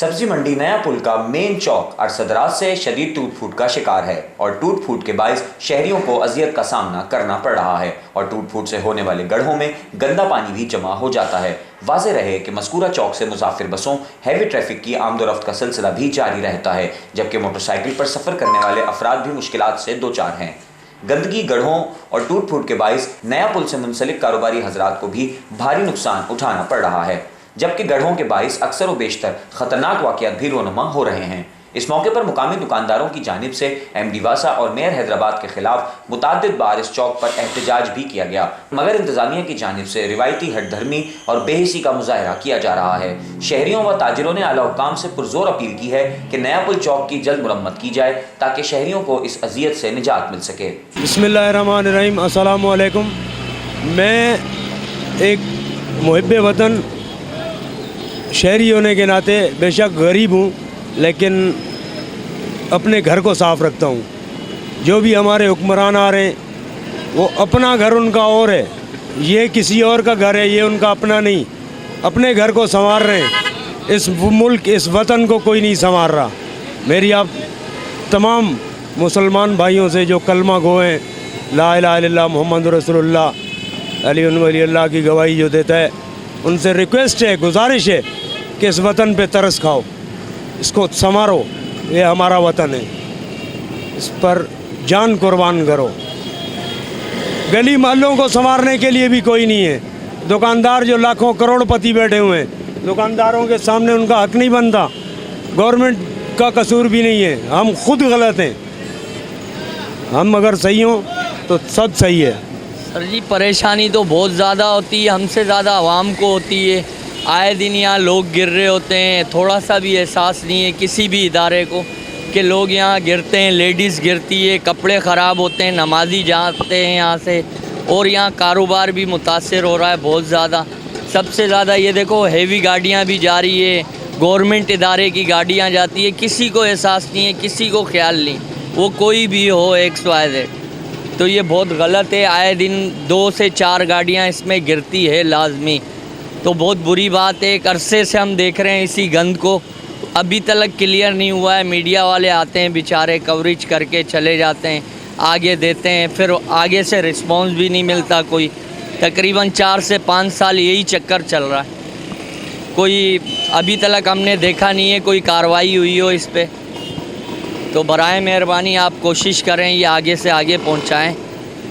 सब्जी मंडी नया पुल का मेन चौक अरसद रात से शदीद टूट फूट का शिकार है और टूट फूट के बायस शहरियों को अजियत का सामना करना पड़ रहा है और टूट फूट से होने वाले गड्ढों में गंदा पानी भी जमा हो जाता है। वाज़ेह रहे कि मज़कूरा चौक से मुसाफिर बसों, हैवी ट्रैफिक की आमदोरफ्त का सिलसिला भी जारी रहता है, जबकि मोटरसाइकिल पर सफ़र करने वाले अफराद भी मुश्किलात से दो चार हैं। गंदगी, गड्ढों और टूट फूट के बायस नया पुल से मुंसलिक कारोबारी हजरात को भी भारी नुकसान उठाना पड़ रहा है, जबकि गड्ढों के बायस अक्सर व बेशतर खतरनाक वाक़यात भी रोनुमा हो रहे हैं। इस मौके पर मुकामी दुकानदारों की जानिब से एमडी वासा और मेयर हैदराबाद के खिलाफ मुताद्दिद बार इस चौक पर एहतजाज भी किया गया, मगर इंतजामिया की जानिब से रिवायती हठधर्मी और बेहिसी का मुजाहरा किया जा रहा है। शहरियों व ताजिरों ने आला हुकाम से पुरजोर अपील की है कि नया पुल चौक की जल्द मुरम्मत की जाए ताकि शहरियों को इस अजियत से निजात मिल सके। बिस्मिल्लाहिर्रहमानिर्रहीम, अस्सलामु अलैकुम। मैं एक मुहिब्बे वतन शहरी होने के नाते बेशक गरीब हूँ, लेकिन अपने घर को साफ़ रखता हूँ। जो भी हमारे हुक्मरान आ रहे हैं वो अपना घर उनका और है, ये किसी और का घर है, ये उनका अपना नहीं। अपने घर को संवार रहे हैं। इस मुल्क, इस वतन को कोई नहीं संवार रहा। मेरी आप तमाम मुसलमान भाइयों से जो कलमा गो हैं, ला इलाहा इल्लल्लाह मुहम्मद रसूलुल्लाह अली वली अल्लाह की गवाही जो देता है, उनसे रिक्वेस्ट है, गुजारिश है कि इस वतन पे तरस खाओ, इसको संवारो, ये हमारा वतन है, इस पर जान कुर्बान करो। गली मोहल्लों को संवारने के लिए भी कोई नहीं है। दुकानदार जो लाखों करोड़पति बैठे हुए हैं, दुकानदारों के सामने उनका हक नहीं बनता। गवर्नमेंट का कसूर भी नहीं है, हम खुद गलत हैं। हम अगर सही हों तो सब सही है। सर जी, परेशानी तो बहुत ज़्यादा होती है, हमसे ज़्यादा आवाम को होती है। आए दिन यहाँ लोग गिर रहे होते हैं, थोड़ा सा भी एहसास नहीं है किसी भी इदारे को कि लोग यहाँ गिरते हैं। लेडीज़ गिरती है, कपड़े ख़राब होते हैं, नमाजी जाते हैं यहाँ से, और यहाँ कारोबार भी मुतासर हो रहा है बहुत ज़्यादा। सबसे ज़्यादा ये देखो, हैवी गाड़ियाँ भी जा रही है, गवर्नमेंट इदारे की गाड़ियाँ जाती है, किसी को एहसास नहीं है, किसी को ख्याल नहीं, वो कोई भी हो XYZ। तो ये बहुत गलत है। आए दिन 2 से 4 गाड़ियाँ इसमें गिरती है लाजमी, तो बहुत बुरी बात है। एक अरसे से हम देख रहे हैं इसी गंद को, अभी तक क्लियर नहीं हुआ है। मीडिया वाले आते हैं बेचारे, कवरेज करके चले जाते हैं, आगे देते हैं, फिर आगे से रिस्पांस भी नहीं मिलता कोई। तकरीबन 4 से 5 साल यही चक्कर चल रहा है, कोई अभी तक हमने देखा नहीं है कोई कार्रवाई हुई हो इस पर। तो बराए मेहरबानी आप कोशिश करें ये आगे से आगे पहुंचाएं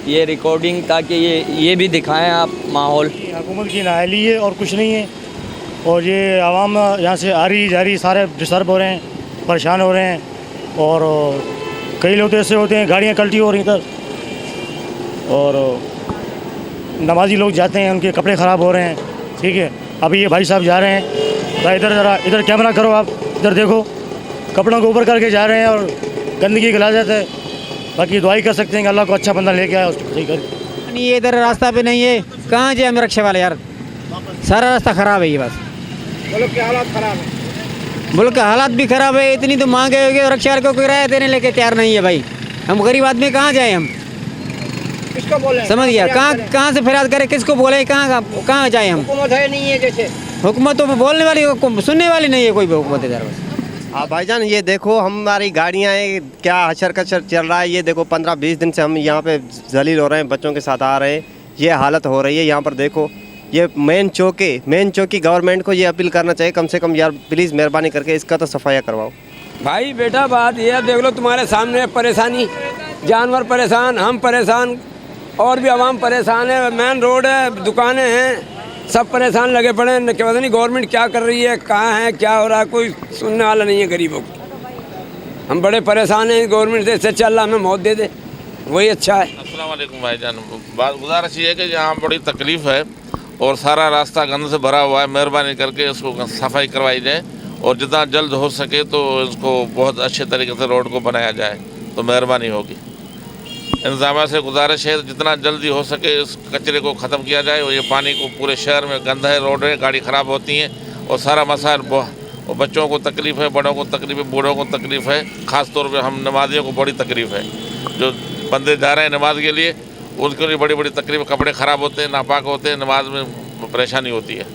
ये रिकॉर्डिंग, ताकि ये भी दिखाएं आप माहौल। हुकूमत की नाअहली है और कुछ नहीं है, और ये आवाम यहाँ से आ रही जा रही, सारे डिस्टर्ब हो रहे हैं, परेशान हो रहे हैं। और कई लोग तो ऐसे होते हैं, गाड़ियाँ कल्टी हो रही इधर, और नमाजी लोग जाते हैं, उनके कपड़े ख़राब हो रहे हैं। ठीक है, अभी ये भाई साहब जा रहे हैं, भाई इधर ज़रा, इधर कैमरा करो, आप इधर देखो, कपड़ों को ऊपर करके जा रहे हैं और गंदगी गिला जाता है। बाकी दुआई कर सकते हैं कि अल्लाह को अच्छा बंदा लेके आया, उसको सही कर। नहीं, ये इधर रास्ता पे नहीं है, कहाँ जाए हम रक्षा वाले यार, सारा रास्ता ख़राब है। ये बस मुल्क के हालात ख़राब है, मुल्क का हालात भी ख़राब है। इतनी तो मांगे हो गए, रक्षा वाले को किराया देने लेके तैयार नहीं है भाई। हम गरीब आदमी कहाँ जाए, हम किसको बोले, समझ गया, कहाँ से फरियाद करें, किसको बोले, कहाँ जाए हम। हुकूमत है नहीं है, जैसे हुकूमत तो बोलने वाली, सुनने वाली नहीं है कोई भी हुकूमत इधर। बस हाँ भाईजान, ये देखो हमारी गाड़ियाँ हैं, क्या हशर कशर चल रहा है। ये देखो 15-20 दिन से हम यहाँ पे जलील हो रहे हैं, बच्चों के साथ आ रहे हैं, ये हालत हो रही है। यहाँ पर देखो, ये मेन चौकी गवर्नमेंट को ये अपील करना चाहिए, कम से कम यार प्लीज़ मेहरबानी करके इसका तो सफाया करवाओ। भाई बेटा, बात ये देख लो, तुम्हारे सामने परेशानी, जानवर परेशान, हम परेशान, और भी आवाम परेशान है। मेन रोड है, दुकानें हैं, सब परेशान लगे पड़े हैं। क्या पता नहीं गवर्नमेंट क्या कर रही है, कहाँ है, क्या हो रहा है, कोई सुनने वाला नहीं है गरीबों को। हम बड़े परेशान हैं गवर्नमेंट से, इससे अल्लाह हमें मौत दे दे, वही अच्छा है। अस्सलाम वालेकुम भाईजान, बात गुजारिश ये है कि यहाँ बड़ी तकलीफ़ है और सारा रास्ता गंद से भरा हुआ है। मेहरबानी करके इसको सफाई करवाई जाए और जितना जल्द हो सके तो इसको बहुत अच्छे तरीके से रोड को बनाया जाए, तो मेहरबानी होगी। इंतजामिया से गुजारिश है जितना जल्दी हो सके इस कचरे को ख़त्म किया जाए। और ये पानी को, पूरे शहर में गंदा है, रोड है, गाड़ी ख़राब होती हैं और सारा मसाइल, और बच्चों को तकलीफ़ है, बड़ों को तकलीफ़ है, बूढ़ों को तकलीफ़ है। ख़ास तौर पे हम नमाजियों को बड़ी तकलीफ़ है, जो बंदे जा रहे हैं नमाज के लिए, उनके लिए बड़ी बड़ी तकलीफ़। कपड़े ख़राब होते हैं, नापाक होते हैं, नमाज में परेशानी होती है।